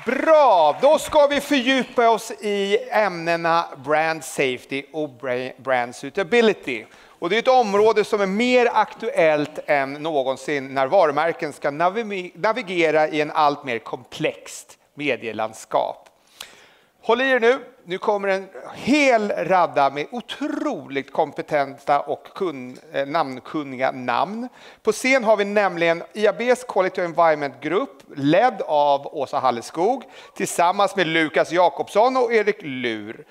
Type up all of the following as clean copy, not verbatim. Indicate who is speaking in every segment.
Speaker 1: Bra, då ska vi fördjupa oss i ämnena brand safety och brand suitability. Och det är ett område som är mer aktuellt än någonsin när varumärken ska navigera i en allt mer komplext medielandskap. Håll i er nu, nu kommer en hel radda med otroligt kompetenta och namnkunniga namn. På scen har vi nämligen IABs Quality Environment Group, ledd av Åsa Halleskog, tillsammans med Lukas Jakobsson och Erik Lur.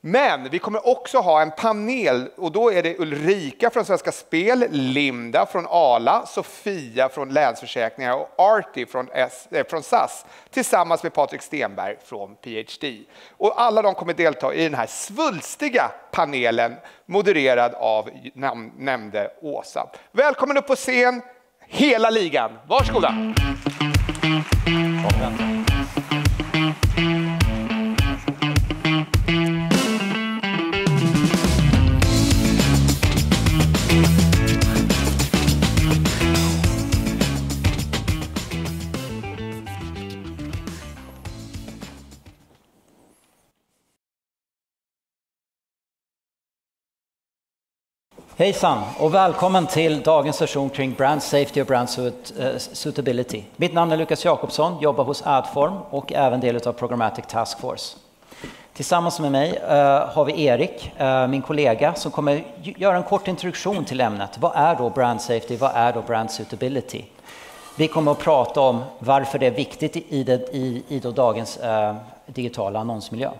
Speaker 1: Men vi kommer också ha en panel och då är det Ulrika från Svenska Spel, Linda från Ala, Sofia från Länsförsäkringar och Artie från SAS tillsammans med Patrik Stenberg från PhD. Och alla de kommer delta i den här svulstiga panelen modererad av nämnde Åsa. Välkommen upp på scen, hela ligan. Varsågoda.
Speaker 2: Hejsan och välkommen till dagens session kring brand safety och brand suitability. Mitt namn är Lukas Jakobsson, jobbar hos Adform och även del av Programmatic Task Force. Tillsammans med mig har vi Erik, min kollega, som kommer göra en kort introduktion till ämnet. Vad är då brand safety? Vad är då brand suitability? Vi kommer att prata om varför det är viktigt i dagens digitala annonsmiljö.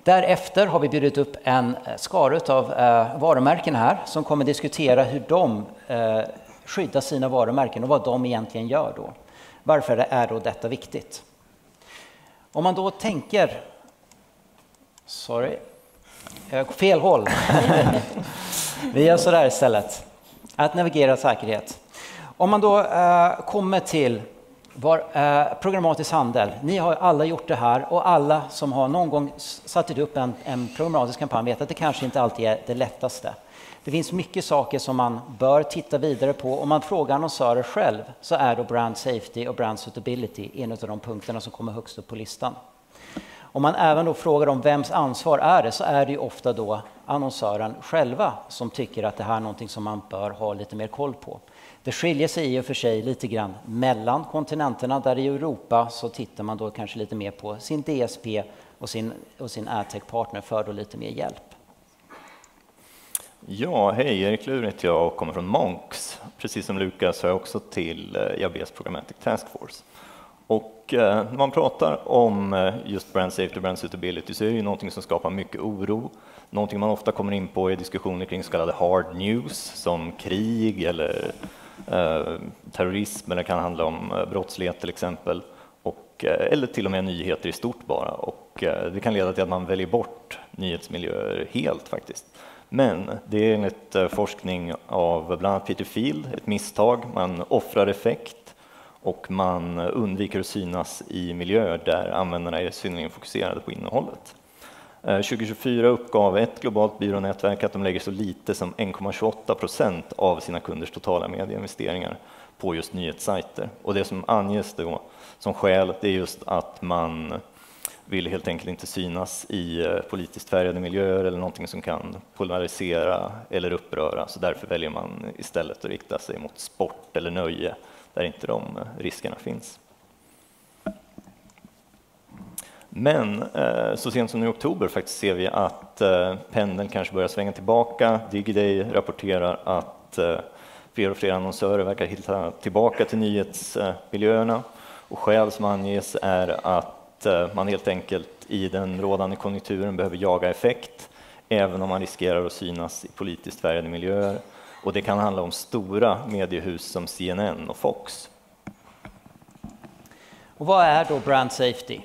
Speaker 2: Därefter har vi bjudit upp en skara av varumärken här som kommer diskutera hur de skyddar sina varumärken och vad de egentligen gör då. Varför är då detta viktigt? Om man då tänker... fel håll. Vi gör så där istället. Att navigera säkerhet. Om man då kommer till... programmatisk handel. Ni har alla gjort det här och alla som har någon gång satt upp en programmatisk kampanj vet att det kanske inte alltid är det lättaste. Det finns mycket saker som man bör titta vidare på. Om man frågar annonsörer själv så är då brand safety och brand suitability en av de punkterna som kommer högst upp på listan. Om man även då frågar om vems ansvar är det så är det ju ofta då annonsören själva som tycker att det här är någonting som man bör ha lite mer koll på. Det skiljer sig i och för sig lite grann mellan kontinenterna. Där i Europa så tittar man då kanske lite mer på sin DSP och sin AdTech-partner för då lite mer hjälp.
Speaker 3: Ja, hej, Erik Lur heter jag och kommer från Monks. Precis som Lukas hör jag också till IABs Programmatic Task Force. Och när man pratar om just brand safety och brand suitability så är det ju någonting som skapar mycket oro. Någonting man ofta kommer in på är diskussioner kring så kallade hard news som krig eller terrorism, eller kan handla om brottslighet till exempel, eller till och med nyheter i stort bara. Och det kan leda till att man väljer bort nyhetsmiljöer helt faktiskt. Men det är enligt forskning av bland annat Peter Field ett misstag. Man offrar effekt och man undviker att synas i miljöer där användarna är synnerligen fokuserade på innehållet. 2024 uppgav ett globalt byrånätverk att de lägger så lite som 1,28% av sina kunders totala medieinvesteringar på just nyhetssajter. Och det som anges då som skäl det är just att man vill helt enkelt inte synas i politiskt färgade miljöer eller någonting som kan polarisera eller uppröra. Så därför väljer man istället att rikta sig mot sport eller nöje där inte de riskerna finns. Men så sent som i oktober faktiskt ser vi att pendeln kanske börjar svänga tillbaka. Digiday rapporterar att fler och fler annonsörer verkar hitta tillbaka till nyhetsmiljöerna. Och skäl som anges är att man helt enkelt i den rådande konjunkturen behöver jaga effekt även om man riskerar att synas i politiskt färgade miljöer. Och det kan handla om stora mediehus som CNN och Fox.
Speaker 2: Och vad är då brand safety?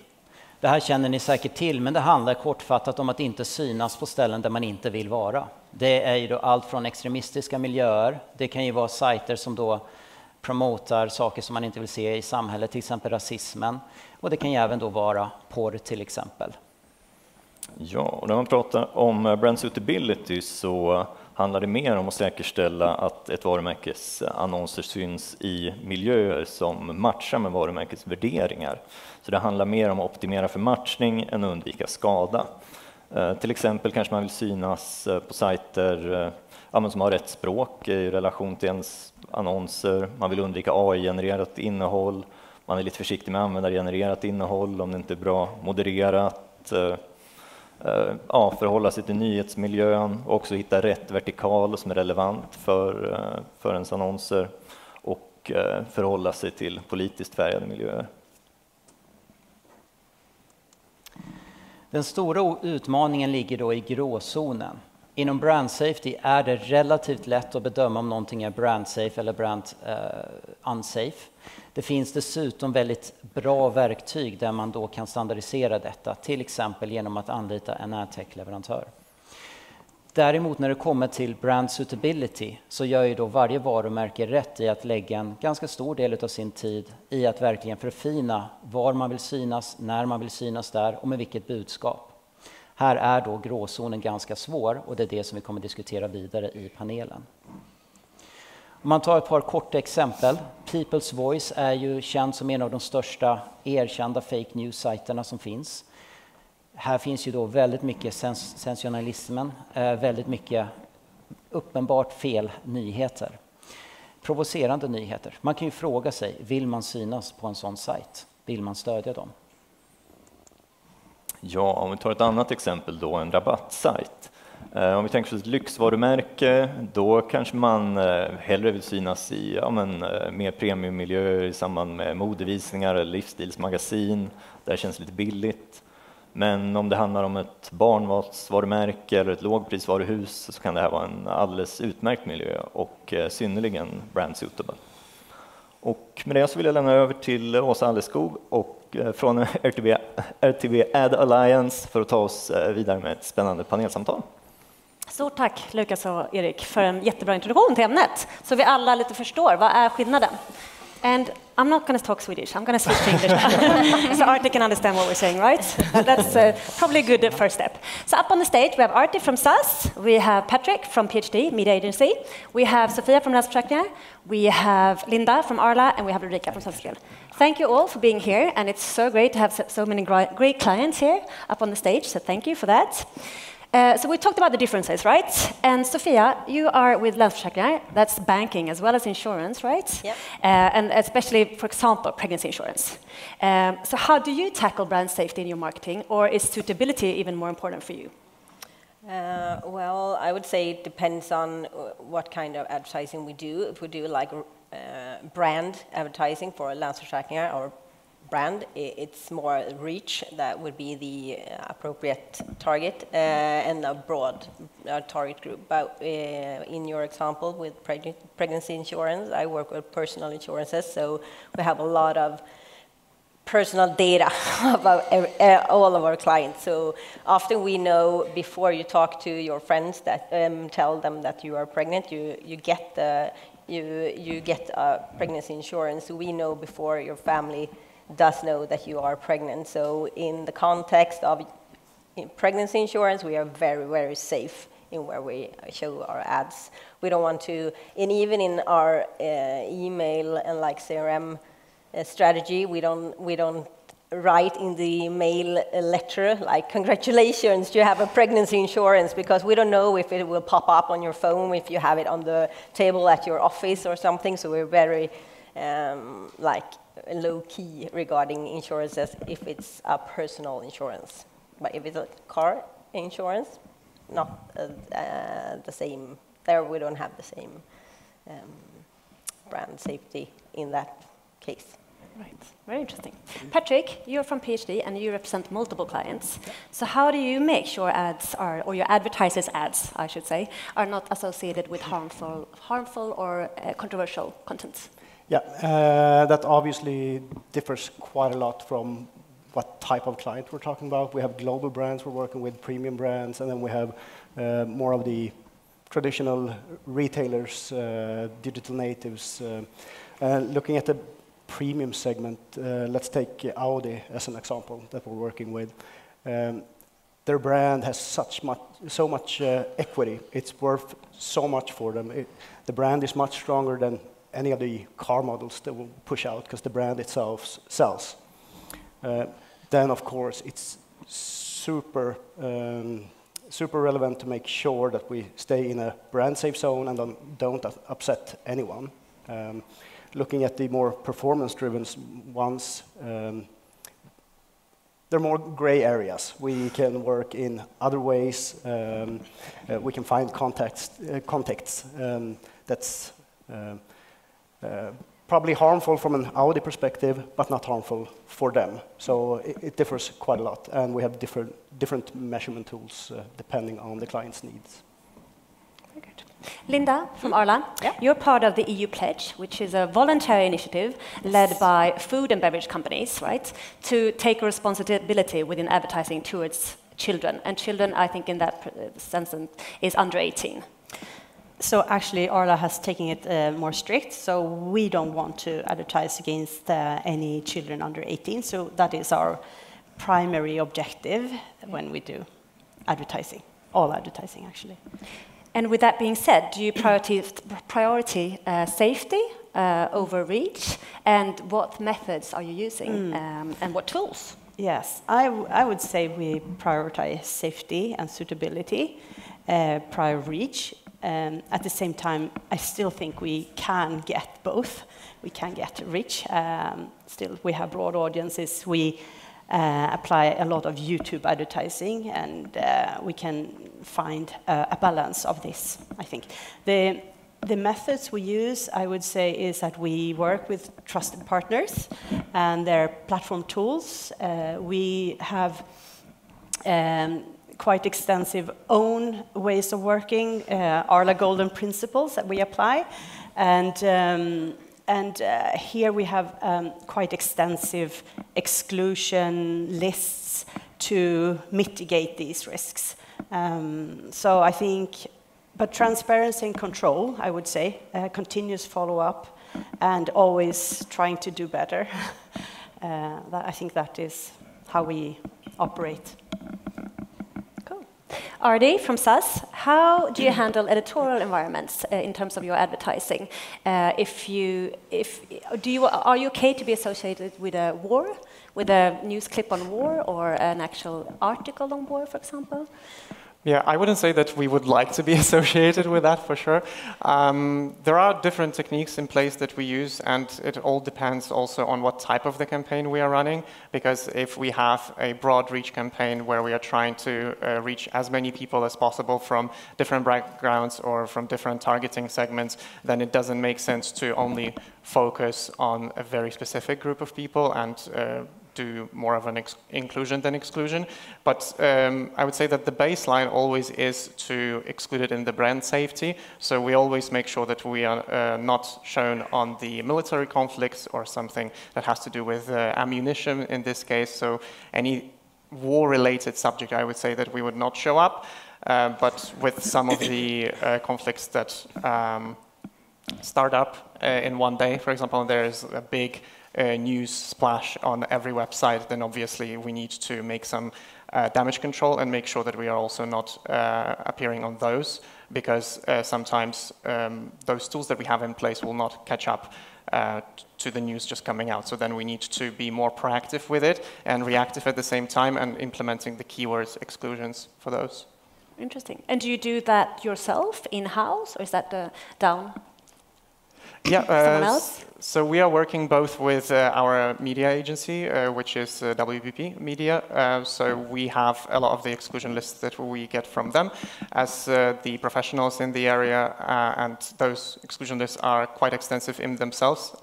Speaker 2: Det här känner ni säkert till, men det handlar kortfattat om att inte synas på ställen där man inte vill vara. Det är ju då allt från extremistiska miljöer. Det kan ju vara sajter som då promotar saker som man inte vill se i samhället, till exempel rasismen. Och det kan ju även då vara porr till exempel.
Speaker 3: Ja, och när man pratar om brand suitability så handlar det mer om att säkerställa att ett varumärkes annonser syns i miljöer som matchar med varumärkets värderingar. Så det handlar mer om att optimera för matchning än att undvika skada. Till exempel kanske man vill synas på sajter som har rätt språk i relation till ens annonser. Man vill undvika AI-genererat innehåll. Man är lite försiktig med användargenererat innehåll om det inte är bra modererat. Förhålla sig till nyhetsmiljön och också hitta rätt vertikal som är relevant för ens annonser och förhålla sig till politiskt färgade miljöer.
Speaker 2: Den stora utmaningen ligger då i gråzonen. Inom brand safety är det relativt lätt att bedöma om någonting är brand safe eller brand unsafe. Det finns dessutom väldigt bra verktyg där man då kan standardisera detta, till exempel genom att anlita en adtech-leverantör. Däremot när det kommer till brand suitability så gör ju då varje varumärke rätt i att lägga en ganska stor del av sin tid i att verkligen förfina var man vill synas, när man vill synas där och med vilket budskap. Här är då gråzonen ganska svår och det är det som vi kommer att diskutera vidare i panelen. Om man tar ett par korta exempel. People's Voice är ju känd som en av de största erkända fake news-sajterna som finns. Här finns ju då väldigt mycket sensationalismen, väldigt mycket uppenbart fel nyheter. Provocerande nyheter. Man kan ju fråga sig, vill man synas på en sån sajt? Vill man stödja dem?
Speaker 3: Ja, om vi tar ett annat exempel då, en rabattsajt. Om vi tänker oss ett lyxvarumärke, då kanske man hellre vill synas i mer premiummiljö i samband med modevisningar eller livsstilsmagasin. Där känns lite billigt. Men om det handlar om ett barnmatsvarumärke eller ett lågprisvaruhus så kan det här vara en alldeles utmärkt miljö och synnerligen brand suitable. Och med det så vill jag lämna över till Åsa Alleskog och från RTV Ad Alliance för att ta oss vidare med ett spännande panelsamtal.
Speaker 4: Stort tack Lukas och Erik för en jättebra introduktion till ämnet så vi alla lite förstår vad är skillnaden. And I'm not going to talk Swedish, I'm going to switch to English so Artie can understand what we're saying, right? That's probably a good first step. So up on the stage we have Artie from SAS, we have Patrick from PhD, Media Agency, we have Sofia from Länsförsäkringar, we have Linda from Arla, and we have Ulrika from Svenska. Thank you all for being here, and it's so great to have so many great clients here up on the stage, so thank you for that. So we talked about the differences, right? And Sofia, you are with Länsförsäkringar, that's banking as well as insurance, right?
Speaker 5: Yep.
Speaker 4: And especially, for example, pregnancy insurance. So how do you tackle brand safety in your marketing, or is suitability even more important for you?
Speaker 5: Well, I would say it depends on what kind of advertising we do. If we do like brand advertising for Länsförsäkringar or brand, it's more reach that would be the appropriate target and a broad target group. But in your example with pregnancy insurance, I work with personal insurances, so we have a lot of personal data about all of our clients. So often we know before you talk to your friends that tell them that you are pregnant, you get pregnancy insurance. So we know before your family does know that you are pregnant. So in the context of pregnancy insurance, we are very, very safe in where we show our ads. We don't want to, and even in our email and like CRM strategy, we don't write in the mail letter like congratulations, you have a pregnancy insurance, because we don't know if it will pop up on your phone if you have it on the table at your office or something. So we're very low-key regarding insurances if it's a personal insurance. But if it's a car insurance, not the same. There we don't have the same brand safety in that case.
Speaker 4: Right, very interesting. Patrick, you're from PhD and you represent multiple clients. So how do you make sure ads are, or your advertisers' ads, I should say, are not associated with harmful or controversial content?
Speaker 6: Yeah, that obviously differs quite a lot from what type of client we're talking about. We have global brands, we're working with premium brands, and then we have more of the traditional retailers, digital natives. Looking at the premium segment, let's take Audi as an example that we're working with. their brand has so much equity. It's worth so much for them. The brand is much stronger than any of the car models that will push out because the brand itself sells. Then, of course, it's super relevant to make sure that we stay in a brand safe zone and don't upset anyone. Looking at the more performance-driven ones, there are more gray areas. We can work in other ways. We can find contexts that's probably harmful from an Audi perspective, but not harmful for them. So it differs quite a lot, and we have different measurement tools depending on the client's needs.
Speaker 4: Very good. Linda from Arla, you're part of the EU Pledge, which is a voluntary initiative led by food and beverage companies, right, to take responsibility within advertising towards children. And children, I think in that sense, is under 18.
Speaker 7: So actually, Arla has taken it more strict, so we don't want to advertise against any children under 18, so that is our primary objective when we do advertising, all advertising actually.
Speaker 4: And with that being said, do you priority safety over reach, and what methods are you using and what tools?
Speaker 7: Yes, I would say we prioritize safety and suitability, prior reach. At the same time, I still think we can get both. We can get reach. Still, we have broad audiences. We apply a lot of YouTube advertising, and we can find a balance of this, I think. The methods we use, I would say, is that we work with trusted partners and their platform tools. We have quite extensive own ways of working, Arla Golden Principles that we apply. And here we have quite extensive exclusion lists to mitigate these risks. So I think, but transparency and control, I would say, continuous follow-up and always trying to do better. I think that is how we operate.
Speaker 4: Ardi from SAS, how do you handle editorial environments in terms of your advertising? Are you okay to be associated with a war, with a news clip on war, or an actual article on war, for example?
Speaker 8: Yeah, I wouldn't say that we would like to be associated with that for sure. There are different techniques in place that we use, and it all depends also on what type of the campaign we are running, because if we have a broad reach campaign where we are trying to reach as many people as possible from different backgrounds or from different targeting segments, then it doesn't make sense to only focus on a very specific group of people and do more of an inclusion than exclusion. But I would say that the baseline always is to exclude it in the brand safety. So we always make sure that we are not shown on the military conflicts or something that has to do with ammunition in this case. So any war-related subject, I would say that we would not show up. But with some of the conflicts that start up in one day, for example, there is a big news splash on every website, then obviously we need to make some damage control and make sure that we are also not appearing on those, because sometimes those tools that we have in place will not catch up to the news just coming out. So then we need to be more proactive with it and reactive at the same time, and implementing the keywords exclusions for those.
Speaker 4: Interesting. And do you do that yourself in-house, or is that down?
Speaker 8: Yeah,
Speaker 4: someone else?
Speaker 8: So we are working both with our media agency, which is WPP Media. So we have a lot of the exclusion lists that we get from them as the professionals in the area, and those exclusion lists are quite extensive in themselves.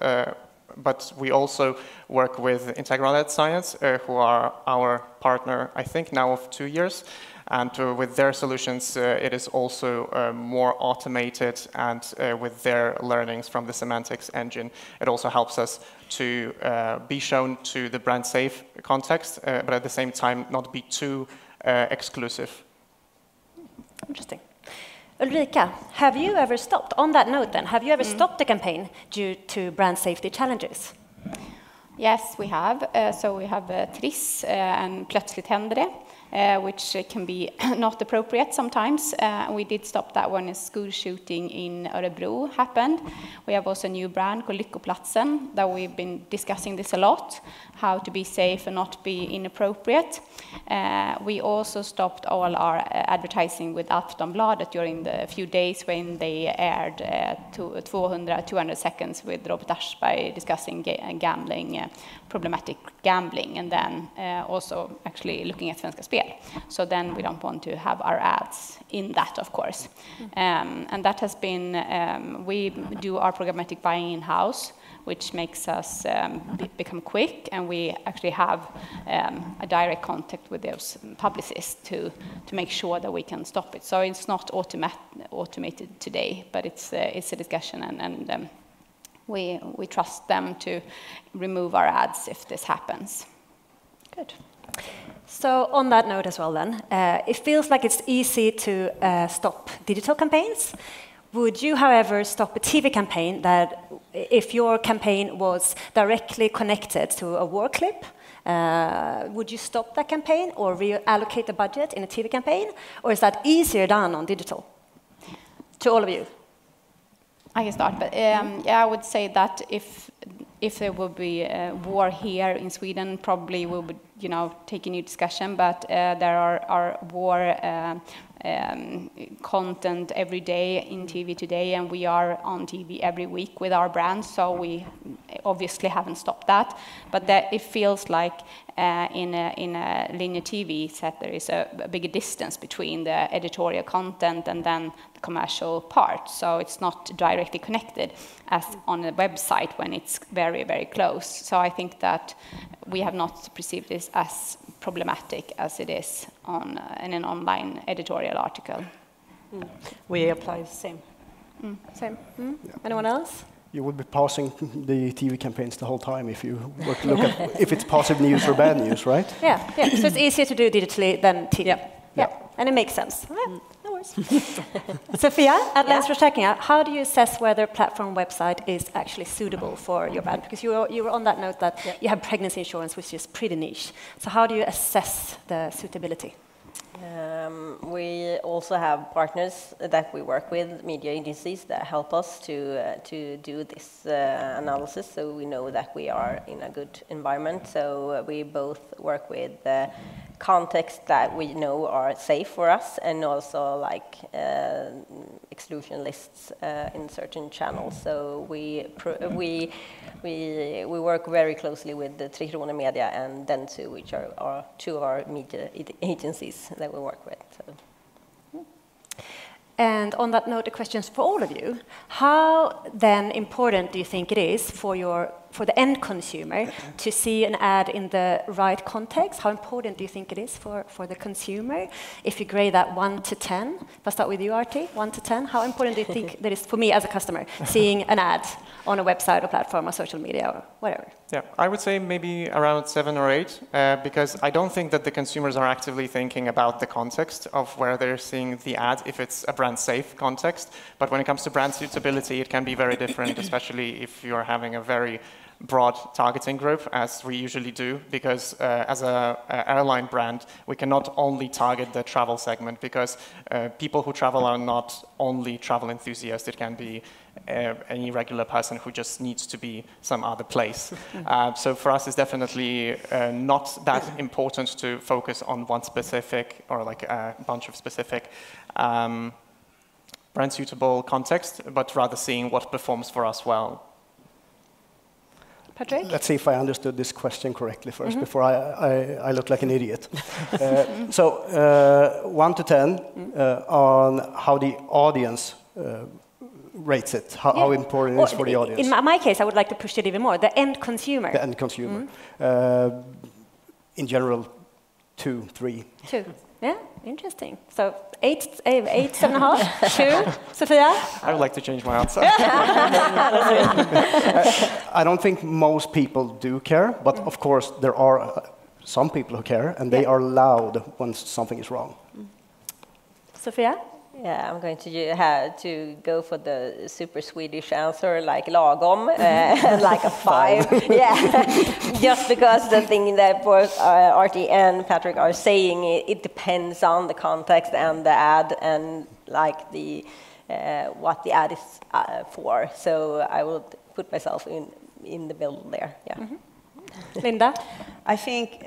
Speaker 8: But we also work with Integral Ad Science, who are our partner, I think, now of 2 years. And with their solutions, it is also more automated, and with their learnings from the semantics engine, it also helps us to be shown to the brand safe context, but at the same time not be too exclusive.
Speaker 4: Interesting. Ulrika, have you ever stopped, on that note then, have you ever stopped a campaign due to brand safety challenges?
Speaker 9: Yes, we have. So we have Triss and Plötsligt händer det. which can be not appropriate sometimes. We did stop that when a school shooting in Örebro happened. We have also a new brand called Lyckoplatsen that we've been discussing this a lot, how to be safe and not be inappropriate. We also stopped all our advertising with Aftonbladet during the few days when they aired 200 seconds with Robert Aschberg discussing gambling, problematic gambling, and then also actually looking at Svenska Spel. So then we don't want to have our ads in that, of course. And that has been, we do our programmatic buying in-house, which makes us become quick, and we actually have a direct contact with those publicists to make sure that we can stop it. So it's not automated today, but it's a discussion, and we trust them to remove our ads if this happens.
Speaker 4: Good. So on that note as well then, it feels like it's easy to stop digital campaigns. Would you, however, stop a TV campaign that, if your campaign was directly connected to a war clip, would you stop that campaign or reallocate the budget in a TV campaign? Or is that easier done on digital? To all of you.
Speaker 9: I can start, but yeah, I would say that if there would be a war here in Sweden, probably we would, take a new discussion. But there are war content every day in TV today, and we are on TV every week with our brands, so we obviously haven't stopped that. But it feels like in a linear TV set there is a bigger distance between the editorial content and then the commercial part, so it's not directly connected as on a website when it's very, very close. So I think that we have not perceived this as problematic as it is in an online editorial article.
Speaker 7: We apply the same.
Speaker 4: Same. Yeah. Anyone else?
Speaker 6: You would be pausing the TV campaigns the whole time if you were to look at if it's positive news or bad news, right?
Speaker 4: Yeah. So it's easier to do digitally than TV. Yeah. And it makes sense. No worries. Sophia, at Länsförsäkringar, how do you assess whether a platform website is actually suitable for your brand? Because you were on that note that you have pregnancy insurance, which is pretty niche. So how do you assess the suitability?
Speaker 5: We also have partners that we work with, media agencies, that help us to do this analysis, so we know that we are in a good environment. So we both work with context that we know are safe for us, and also like exclusion lists in certain channels. So we work very closely with the Tre Kronor Media and Dentsu, which are two of our media agencies that we work with. So.
Speaker 4: And on that note, the questions for all of you. How then important do you think it is for the end consumer to see an ad in the right context? How important do you think it is for the consumer? If you grade that 1 to 10, let's start with you, Artie, 1 to 10. How important do you think that is for me as a customer, seeing an ad on a website or platform or social media or whatever?
Speaker 8: Yeah, I would say maybe around 7 or 8, because I don't think that the consumers are actively thinking about the context of where they're seeing the ad, if it's a brand safe context. But when it comes to brand suitability, it can be very different, especially if you're having a very broad targeting group, as we usually do, because as an airline brand, we cannot only target the travel segment, because people who travel are not only travel enthusiasts. It can be any regular person who just needs to be some other place. So for us, it's definitely not that important to focus on one specific or like a bunch of specific brand suitable context, but rather seeing what performs for us well.
Speaker 4: Patrick?
Speaker 6: Let's see if I understood this question correctly first, before I look like an idiot. So 1 to 10 on how the audience rates it, how important it is for the audience.
Speaker 4: In my case, I would like to push it even more, the end consumer.
Speaker 6: The end consumer. In general, 2, 3. 2.
Speaker 4: Yeah, interesting. So 8, 7.5, 2. Sophia?
Speaker 8: I would like to change my answer.
Speaker 6: I don't think most people do care, but of course there are some people who care, and they are loud when something is wrong.
Speaker 4: Sophia?
Speaker 5: Yeah, I'm going to have to go for the super Swedish answer, like lagom, like a 5. Yeah, just because the thing that both Artie and Patrick are saying, it depends on the context and the ad and like the what the ad is for. So I will put myself in the middle there. Yeah.
Speaker 4: Mm-hmm. Linda?
Speaker 7: I think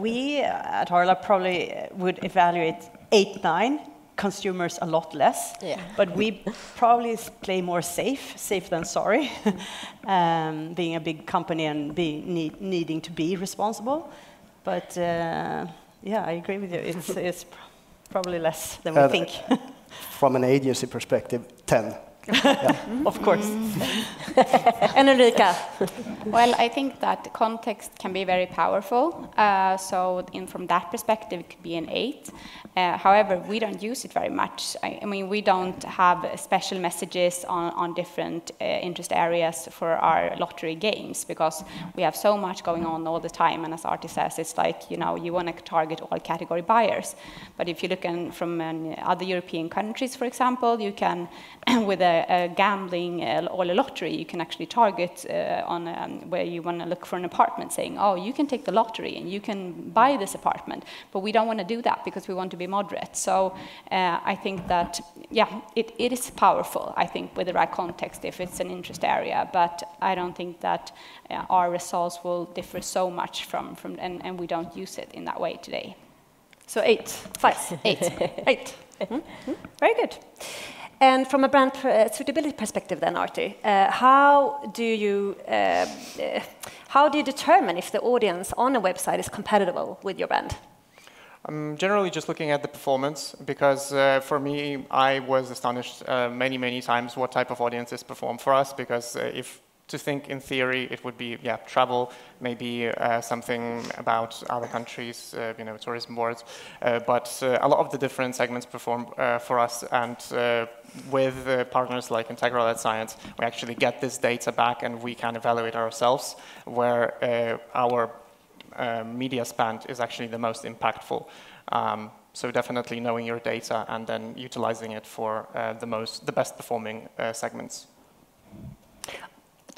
Speaker 7: we at Harla probably would evaluate 8, 9. Consumers a lot less, but we probably play more safe than sorry, being a big company and needing to be responsible. But yeah, I agree with you. It's probably less than we think.
Speaker 6: From an agency perspective, 10.
Speaker 7: Yeah, of course.
Speaker 4: And Ulrika?
Speaker 9: Well, I think that context can be very powerful. So from that perspective, it could be an 8. However, we don't use it very much. I mean, we don't have special messages on different interest areas for our lottery games because we have so much going on all the time. And as Artie says, it's like, you know, you want to target all category buyers. But if you look from other European countries, for example, you can, with a gambling or a lottery, you can actually target on where you want to look for an apartment, saying, oh, you can take the lottery and you can buy this apartment. But we don't want to do that because we want to be moderate. So I think that, yeah, it is powerful, I think, with the right context if it's an interest area. But I don't think that our results will differ so much from and we don't use it in that way today.
Speaker 4: So 8, 5,
Speaker 9: 8.
Speaker 4: 8. Mm-hmm. Very good. And from a brand suitability perspective then, Artie, how do you determine if the audience on a website is compatible with your brand?
Speaker 8: I'm generally just looking at the performance because for me, I was astonished many times what type of audiences perform for us because if to think in theory, it would be, yeah, travel, maybe something about other countries, you know, tourism boards. But a lot of the different segments perform for us. And with partners like Integral at Science, we actually get this data back and we can evaluate ourselves where our media spend is actually the most impactful. So definitely knowing your data and then utilizing it for the best performing segments.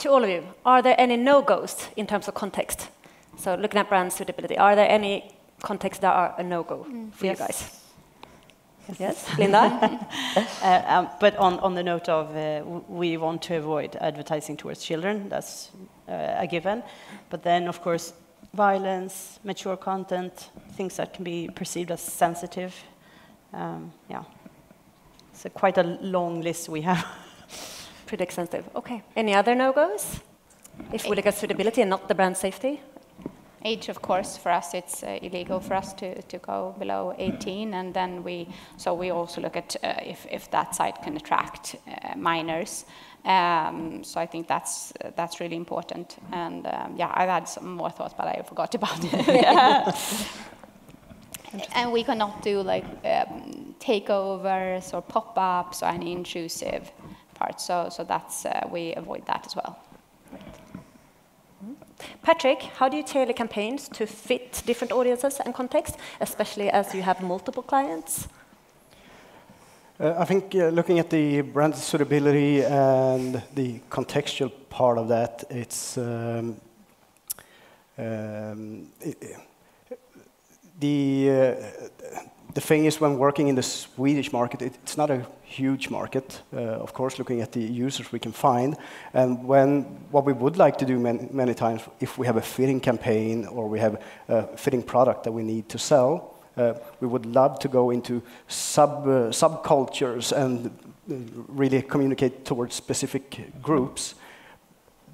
Speaker 4: To all of you, are there any no-goes in terms of context? So looking at brand suitability, are there any contexts that are a no-go for you guys? Yes, Linda?
Speaker 7: But on the note of we want to avoid advertising towards children, that's a given. But then, of course, violence, mature content, things that can be perceived as sensitive. Yeah, so quite a long list we have.
Speaker 4: Pretty extensive. Okay. Any other no-goes? If we look at suitability and not the brand safety?
Speaker 9: Age, of course, for us it's illegal for us to go below 18, and then we also look at if that site can attract minors. So I think that's really important. And yeah, I've had some more thoughts, but I forgot about it. And we cannot do like takeovers or pop-ups or any intrusive parts. So that's we avoid that as well.
Speaker 4: Patrick, how do you tailor campaigns to fit different audiences and contexts, especially as you have multiple clients?
Speaker 6: I think looking at the brand suitability and the contextual part of that, it's the thing is, when working in the Swedish market, it's not a huge market. Of course, looking at the users we can find, and what we would like to do many times, if we have a fitting campaign or we have a fitting product that we need to sell, we would love to go into subcultures and really communicate towards specific groups.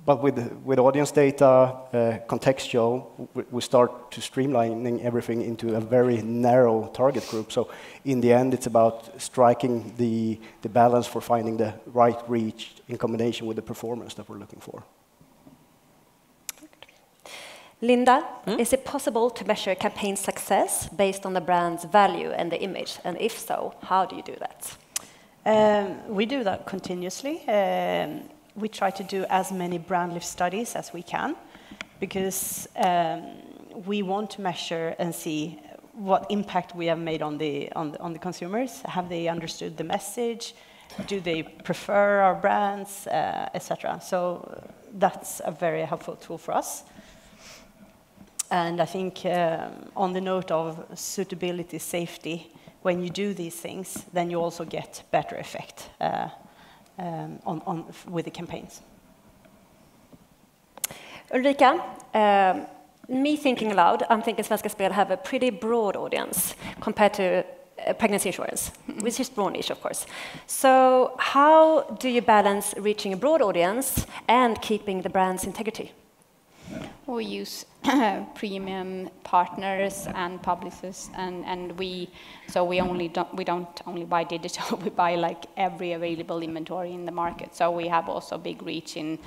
Speaker 6: But with audience data, contextual, we start to streamlining everything into a very narrow target group. So in the end, it's about striking the balance for finding the right reach in combination with the performance that we're looking for.
Speaker 4: Linda, is it possible to measure campaign success based on the brand's value and the image? And if so, how do you do that?
Speaker 7: We do that continuously. We try to do as many brand lift studies as we can because we want to measure and see what impact we have made on the consumers. Have they understood the message? Do they prefer our brands, etc.? So that's a very helpful tool for us. And I think on the note of suitability, safety, when you do these things, then you also get better effect with the campaigns.
Speaker 4: Ulrika, me thinking aloud, I'm thinking Svenska Spel have a pretty broad audience compared to pregnancy insurance, which is broad niche, of course. So how do you balance reaching a broad audience and keeping the brand's integrity?
Speaker 9: We use premium partners and publicists, and we don't only buy digital, we buy like every available inventory in the market. So we have also big reach in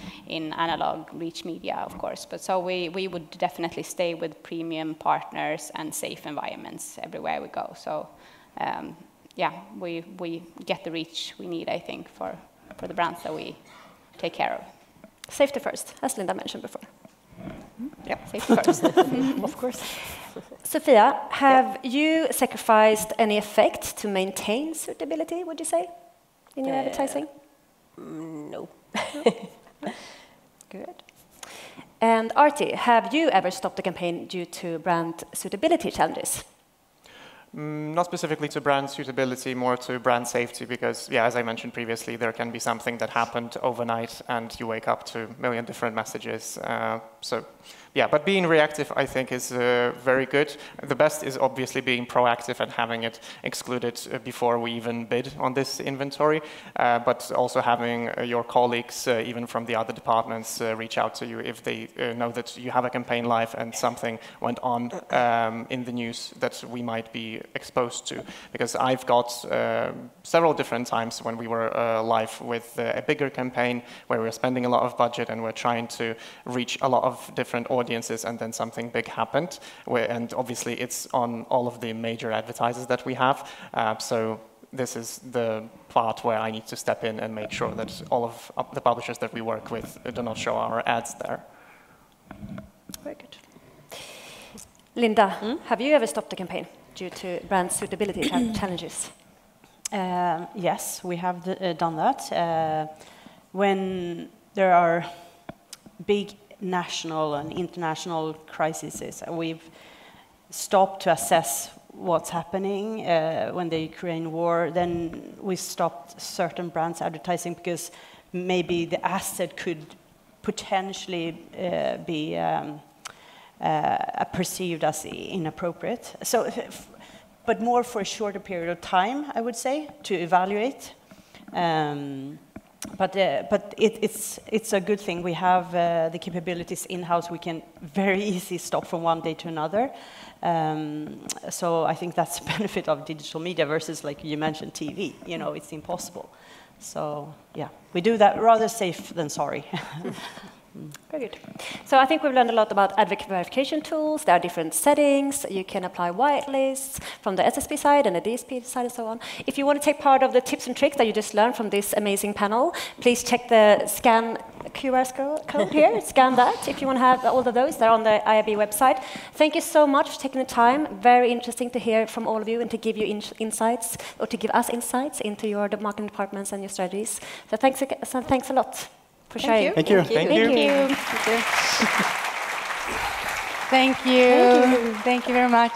Speaker 9: analog reach media, of course. But so we would definitely stay with premium partners and safe environments everywhere we go. So yeah, we get the reach we need, I think, for the brands that we take care of.
Speaker 4: Safety first, as Linda mentioned before.
Speaker 9: Yep, safety first.
Speaker 4: Of course. Sophia, have you sacrificed any effect to maintain suitability, would you say, in your advertising?
Speaker 5: No.
Speaker 4: Good. And Artie, have you ever stopped a campaign due to brand suitability challenges?
Speaker 8: Not specifically to brand suitability, more to brand safety, because, yeah, as I mentioned previously, there can be something that happened overnight and you wake up to a million different messages. So, yeah, but being reactive, I think, is very good. The best is obviously being proactive and having it excluded before we even bid on this inventory, but also having your colleagues, even from the other departments, reach out to you if they know that you have a campaign live and something went on in the news that we might be exposed to. Because I've got several different times when we were live with a bigger campaign where we're spending a lot of budget and we're trying to reach a lot of different audiences, and then something big happened, and obviously it's on all of the major advertisers that we have. So this is the part where I need to step in and make sure that all of the publishers that we work with do not show our ads there.
Speaker 4: Very good. Linda, have you ever stopped a campaign due to brand suitability challenges?
Speaker 7: Yes, we have done that. When there are big national and international crises, we've stopped to assess what's happening. When the Ukraine war, then we stopped certain brands advertising because maybe the asset could potentially be perceived as inappropriate. So, but more for a shorter period of time, I would say, to evaluate. But it's a good thing. We have the capabilities in-house. We can very easily stop from one day to another. So I think that's the benefit of digital media versus, like you mentioned, TV. You know, it's impossible. So yeah, we do that rather safe than sorry.
Speaker 4: Very good. So I think we've learned a lot about advocate verification tools. There are different settings. You can apply whitelists from the SSP side and the DSP side and so on. If you want to take part of the tips and tricks that you just learned from this amazing panel, please check the scan QR code here. Scan that if you want to have all of those. They're on the IAB website. Thank you so much for taking the time. Very interesting to hear from all of you and to give you insights, or to give us insights into your marketing departments and your strategies. So thanks a lot.
Speaker 6: Thank you.
Speaker 9: Thank you very much.